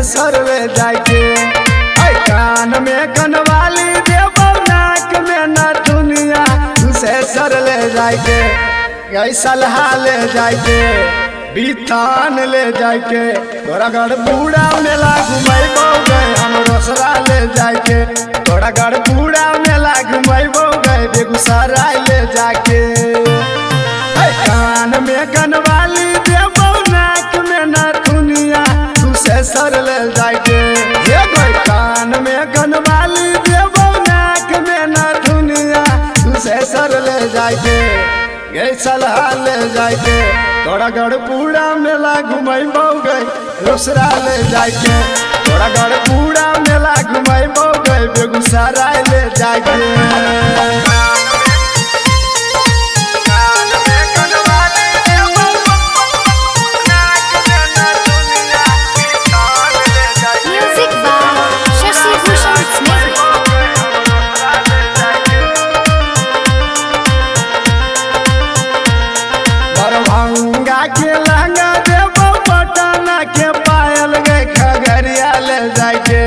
सरवे जाके कान में कनवाली देबो नाक में न दुनिया तुसे सर ले जाके सलहा ले जाके बीतान ले जाके तोरा गढ़ बूढ़ा मेला घुमैबो गए हम रोसड़ा ले जाके तोरा गढ़ बूढ़ा मेला घुमैबो गए बेगूसराय ले जाके कान में कनवाली देबो नाक में न दुनिया तुसे सर ले जाके कान में कनवाली देबो नाक में न दुनिया तुसे सर ले जाके सलहा ले जाके तोरा गढ़ पूरा मेला घुमैबो गए रोसड़ा ले जाके तोरा गढ़ पूरा मेला घुमैबो गए बेगूसराय ले जाके दरभंगा के लहंगा देबो पटना के पायल गए खगड़िया ले जाके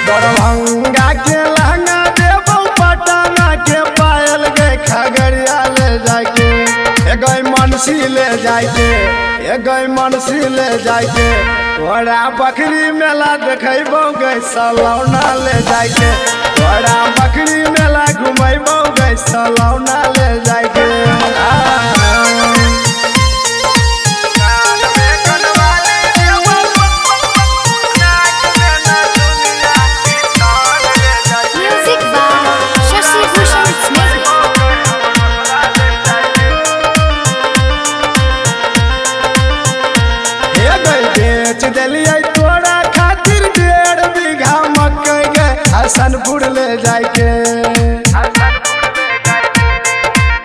दरभंगा के लहंगा देबो पटना के पायल गए खगड़िया ले जाके गई मनसी ले जाके गई मनसी ले जाके तोरा बकरी मेला देखैबो गए सलौना ले जाके तोरा बकरी मेला घुमैबो गए सलौना ले जाके बेच दिलिए तोरा खातिर 1.5 बीघा मकई गे हसनपुर ले जाके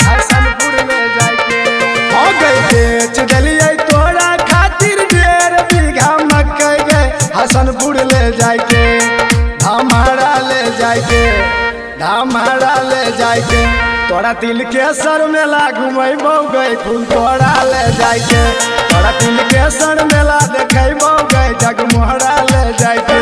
हसनपुर ले जाके हो गई बेच दिलिए तोरा खातिर 1.5 बीघा मकई गे हसनपुर ले जाके धामहरा ले जाके धामहरा ले जाके तोरा तिल के सर मेला घुमैबो गए फूल तोड़ा ले जाके तोरा तिल के सर मेला देखैबो गए जगमोहरा ले जाके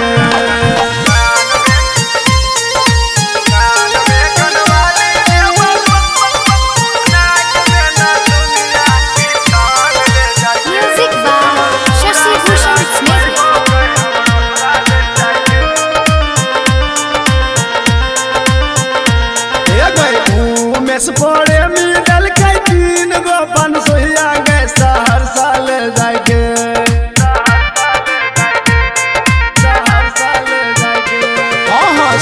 पड़े मिल के 3 गो बनसोहिया गए सहरसा ले जाके सहरसा ले जाके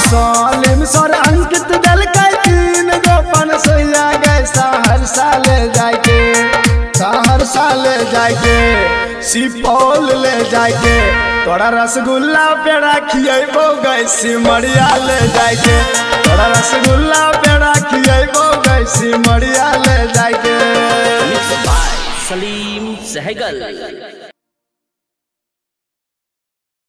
सालिम सर अंकित दल के 3 गो बनसोहिया गए सहरसा ले जाके सहरसा ले जाके सुपौल ले जाके तोरा रसगुल्ला पेड़ा खियैबो गए सिमरिया ले जाके तोरा रसगुल्ला पेड़ा खियैबो गए सिमरिया ले जाके मिक्स बाय सलीम सहगल।